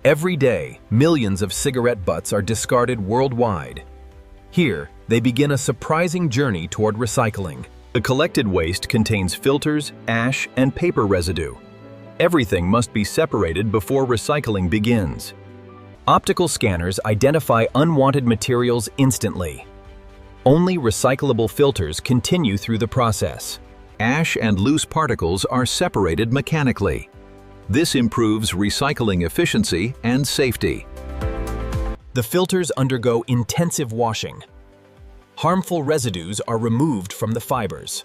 Every day, millions of cigarette butts are discarded worldwide. Here, they begin a surprising journey toward recycling. The collected waste contains filters, ash, and paper residue. Everything must be separated before recycling begins. Optical scanners identify unwanted materials instantly. Only recyclable filters continue through the process. Ash and loose particles are separated mechanically. This improves recycling efficiency and safety. The filters undergo intensive washing. Harmful residues are removed from the fibers.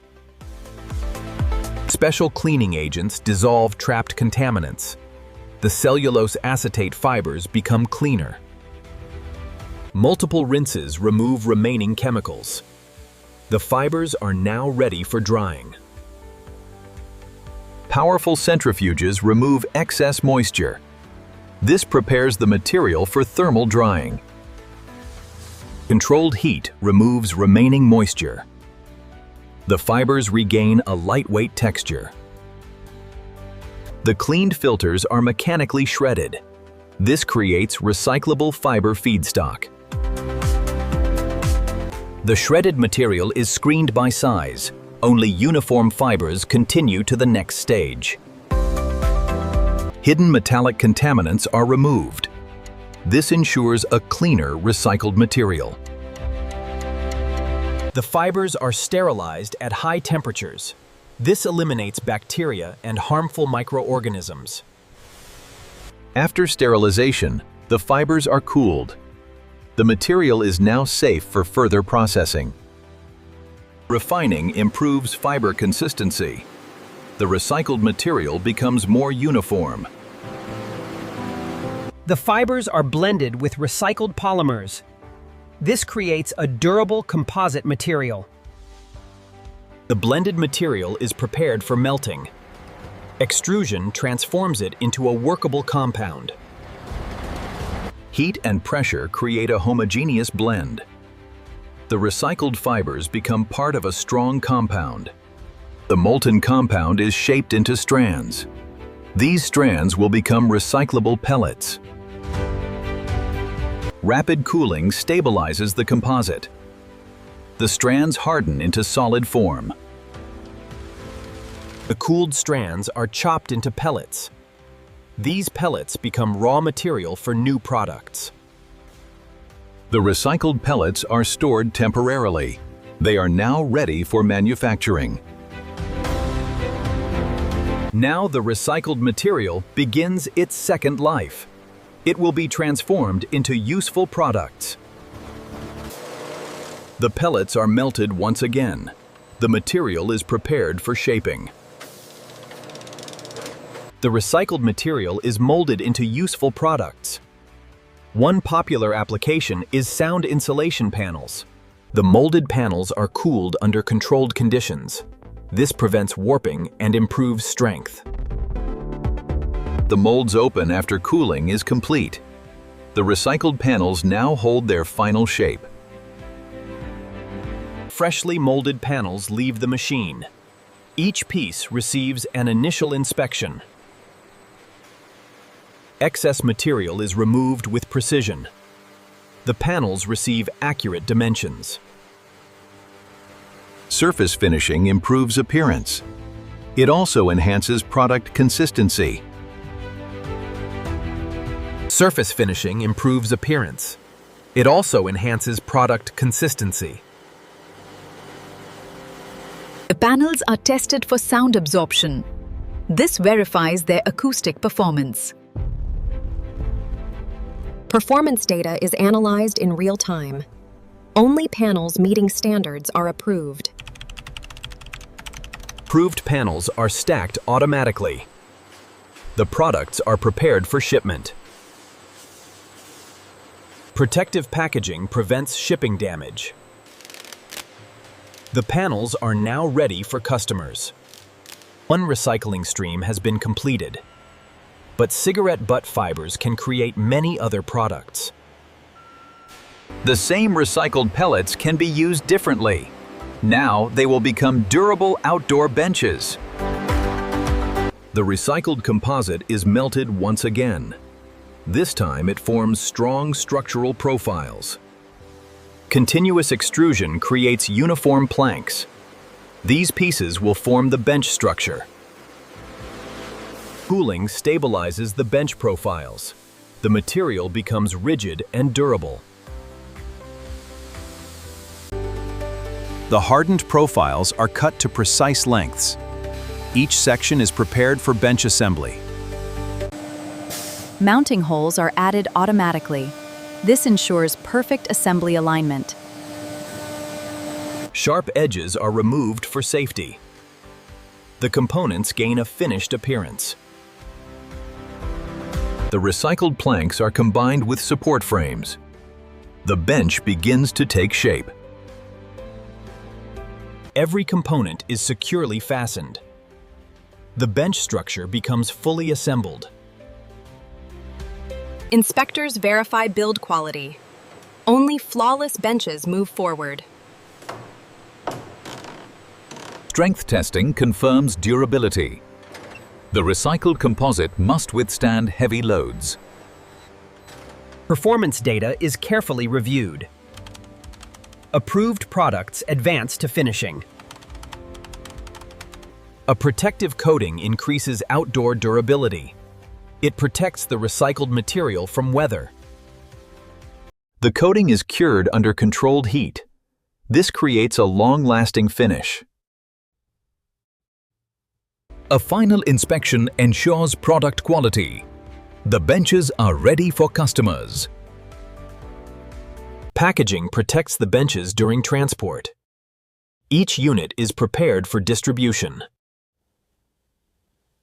Special cleaning agents dissolve trapped contaminants. The cellulose acetate fibers become cleaner. Multiple rinses remove remaining chemicals. The fibers are now ready for drying. Powerful centrifuges remove excess moisture. This prepares the material for thermal drying. Controlled heat removes remaining moisture. The fibers regain a lightweight texture. The cleaned filters are mechanically shredded. This creates recyclable fiber feedstock. The shredded material is screened by size. Only uniform fibers continue to the next stage. Hidden metallic contaminants are removed. This ensures a cleaner recycled material. The fibers are sterilized at high temperatures. This eliminates bacteria and harmful microorganisms. After sterilization, the fibers are cooled. The material is now safe for further processing. Refining improves fiber consistency. The recycled material becomes more uniform. The fibers are blended with recycled polymers. This creates a durable composite material. The blended material is prepared for melting. Extrusion transforms it into a workable compound. Heat and pressure create a homogeneous blend. The recycled fibers become part of a strong compound. The molten compound is shaped into strands. These strands will become recyclable pellets. Rapid cooling stabilizes the composite. The strands harden into solid form. The cooled strands are chopped into pellets. These pellets become raw material for new products. The recycled pellets are stored temporarily. They are now ready for manufacturing. Now the recycled material begins its second life. It will be transformed into useful products. The pellets are melted once again. The material is prepared for shaping. The recycled material is molded into useful products. One popular application is sound insulation panels. The molded panels are cooled under controlled conditions. This prevents warping and improves strength. The molds open after cooling is complete. The recycled panels now hold their final shape. Freshly molded panels leave the machine. Each piece receives an initial inspection. Excess material is removed with precision. The panels receive accurate dimensions. Surface finishing improves appearance. It also enhances product consistency. Surface finishing improves appearance. It also enhances product consistency. The panels are tested for sound absorption. This verifies their acoustic performance. Performance data is analyzed in real time. Only panels meeting standards are approved. Approved panels are stacked automatically. The products are prepared for shipment. Protective packaging prevents shipping damage. The panels are now ready for customers. One recycling stream has been completed. But cigarette butt fibers can create many other products. The same recycled pellets can be used differently. Now they will become durable outdoor benches. The recycled composite is melted once again. This time it forms strong structural profiles. Continuous extrusion creates uniform planks. These pieces will form the bench structure. Cooling stabilizes the bench profiles. The material becomes rigid and durable. The hardened profiles are cut to precise lengths. Each section is prepared for bench assembly. Mounting holes are added automatically. This ensures perfect assembly alignment. Sharp edges are removed for safety. The components gain a finished appearance. The recycled planks are combined with support frames. The bench begins to take shape. Every component is securely fastened. The bench structure becomes fully assembled. Inspectors verify build quality. Only flawless benches move forward. Strength testing confirms durability. The recycled composite must withstand heavy loads. Performance data is carefully reviewed. Approved products advance to finishing. A protective coating increases outdoor durability. It protects the recycled material from weather. The coating is cured under controlled heat. This creates a long-lasting finish. A final inspection ensures product quality. The benches are ready for customers. Packaging protects the benches during transport. Each unit is prepared for distribution.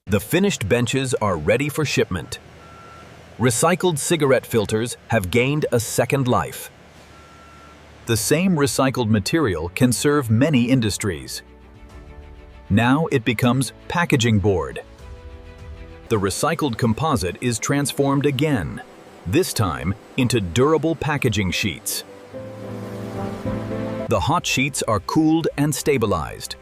The finished benches are ready for shipment. Recycled cigarette filters have gained a second life. The same recycled material can serve many industries. Now it becomes packaging board. The recycled composite is transformed again, this time into durable packaging sheets. The hot sheets are cooled and stabilized.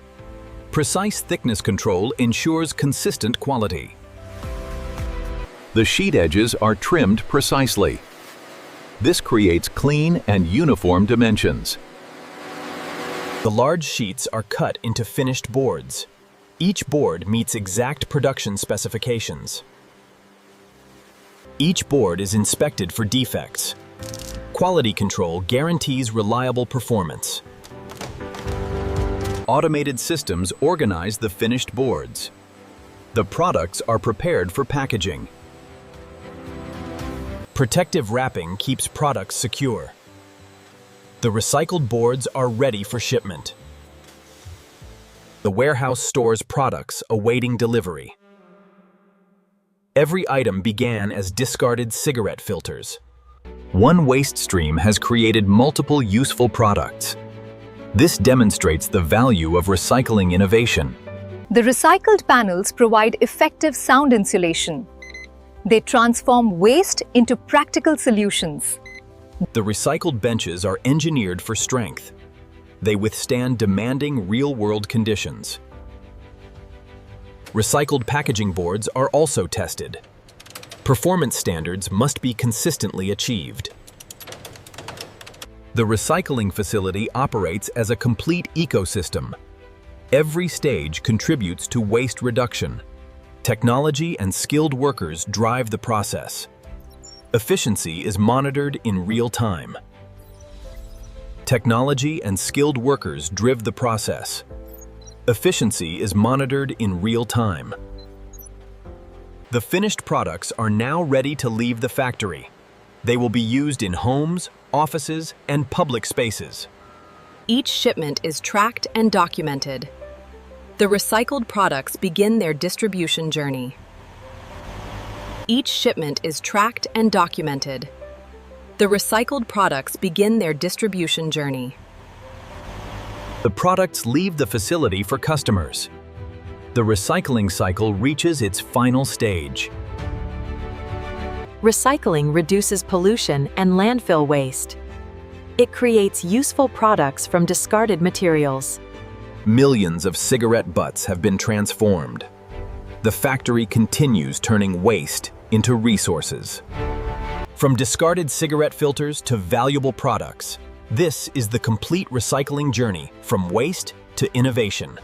Precise thickness control ensures consistent quality. The sheet edges are trimmed precisely. This creates clean and uniform dimensions. The large sheets are cut into finished boards. Each board meets exact production specifications. Each board is inspected for defects. Quality control guarantees reliable performance. Automated systems organize the finished boards. The products are prepared for packaging. Protective wrapping keeps products secure. The recycled boards are ready for shipment. The warehouse stores products awaiting delivery. Every item began as discarded cigarette filters. One waste stream has created multiple useful products. This demonstrates the value of recycling innovation. The recycled panels provide effective sound insulation. They transform waste into practical solutions. The recycled benches are engineered for strength. They withstand demanding real-world conditions. Recycled packaging boards are also tested. Performance standards must be consistently achieved. The recycling facility operates as a complete ecosystem. Every stage contributes to waste reduction. Technology and skilled workers drive the process. Efficiency is monitored in real time. Technology and skilled workers drive the process. Efficiency is monitored in real time. The finished products are now ready to leave the factory. They will be used in homes, offices, and public spaces. Each shipment is tracked and documented. The recycled products begin their distribution journey. Each shipment is tracked and documented. The recycled products begin their distribution journey. The products leave the facility for customers. The recycling cycle reaches its final stage. Recycling reduces pollution and landfill waste. It creates useful products from discarded materials. Millions of cigarette butts have been transformed. The factory continues turning waste into resources. From discarded cigarette filters to valuable products, this is the complete recycling journey from waste to innovation.